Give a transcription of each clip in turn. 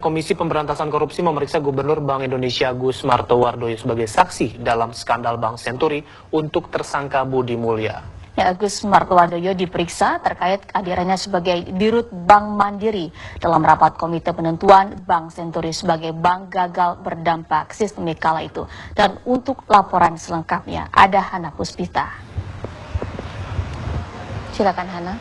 Komisi Pemberantasan Korupsi memeriksa Gubernur Bank Indonesia Agus Martowardoyo sebagai saksi dalam skandal Bank Senturi untuk tersangka Budi Mulya. Agus Martowardoyo diperiksa terkait kehadirannya sebagai Dirut Bank Mandiri dalam rapat komite penentuan Bank Senturi sebagai bank gagal berdampak sistemik kala itu. Dan untuk laporan selengkapnya ada Hana Puspita. Silakan Hana.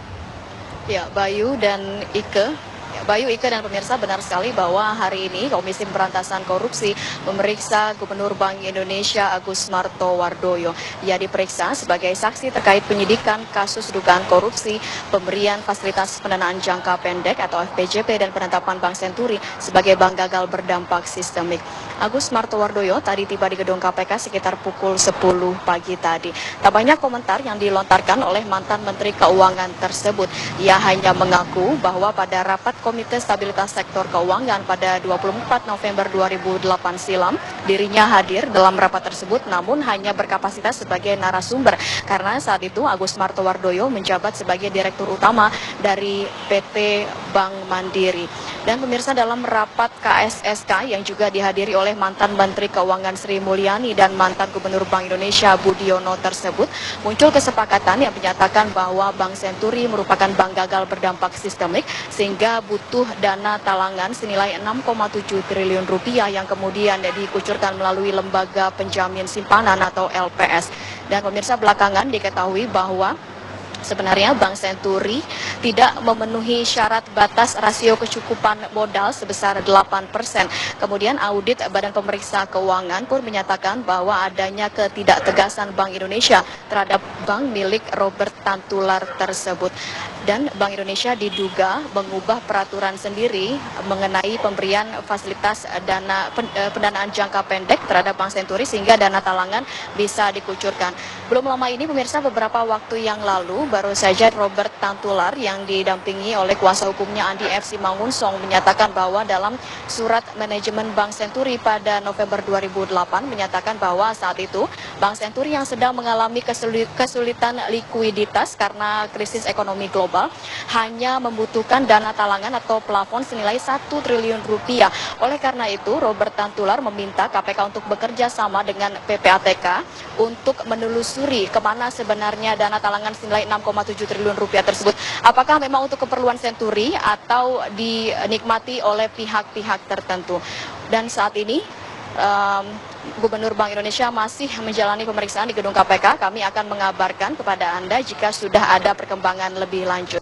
Ya, Bayu dan Ike. Bayu, Ike, dan pemirsa, benar sekali bahwa hari ini Komisi Pemberantasan Korupsi memeriksa Gubernur Bank Indonesia Agus Martowardoyo. Ia diperiksa sebagai saksi terkait penyidikan kasus dugaan korupsi, pemberian fasilitas pendanaan jangka pendek atau FPJP dan penetapan Bank Senturi sebagai bank gagal berdampak sistemik. Agus Martowardoyo tadi tiba di gedung KPK sekitar pukul 10 pagi tadi. Tak banyak komentar yang dilontarkan oleh mantan Menteri Keuangan tersebut. Ia hanya mengaku bahwa pada rapat Komite Stabilitas Sektor Keuangan pada 24 November 2008 silam, dirinya hadir dalam rapat tersebut namun hanya berkapasitas sebagai narasumber karena saat itu Agus Martowardoyo menjabat sebagai Direktur Utama dari PT Bank Mandiri. Dan pemirsa, dalam rapat KSSK yang juga dihadiri oleh mantan Menteri Keuangan Sri Mulyani dan mantan Gubernur Bank Indonesia Budiono tersebut, muncul kesepakatan yang menyatakan bahwa Bank Senturi merupakan bank gagal berdampak sistemik sehingga butuh dana talangan senilai 6,7 triliun rupiah yang kemudian dikucurkan melalui lembaga penjamin simpanan atau LPS. Dan pemirsa, belakangan diketahui bahwa sebenarnya Bank Senturi tidak memenuhi syarat batas rasio kecukupan modal sebesar 8%. Kemudian audit Badan Pemeriksa Keuangan pun menyatakan bahwa adanya ketidaktegasan Bank Indonesia terhadap bank milik Robert Tantular tersebut. Dan Bank Indonesia diduga mengubah peraturan sendiri mengenai pemberian fasilitas pendanaan jangka pendek terhadap Bank Senturi sehingga dana talangan bisa dikucurkan. Belum lama ini pemirsa, beberapa waktu yang lalu baru saja Robert Tantular yang didampingi oleh kuasa hukumnya Andi F. Simangunsong menyatakan bahwa dalam surat manajemen Bank Senturi pada November 2008 menyatakan bahwa saat itu Bank Senturi yang sedang mengalami kesulitan likuiditas karena krisis ekonomi global hanya membutuhkan dana talangan atau plafon senilai 1 triliun rupiah. Oleh karena itu Robert Tantular meminta KPK untuk bekerja sama dengan PPATK untuk menelusuri kemana sebenarnya dana talangan senilai 6,7 triliun rupiah tersebut. Apakah memang untuk keperluan Senturi atau dinikmati oleh pihak-pihak tertentu. Dan saat ini Gubernur Bank Indonesia masih menjalani pemeriksaan di gedung KPK. Kami akan mengabarkan kepada Anda jika sudah ada perkembangan lebih lanjut.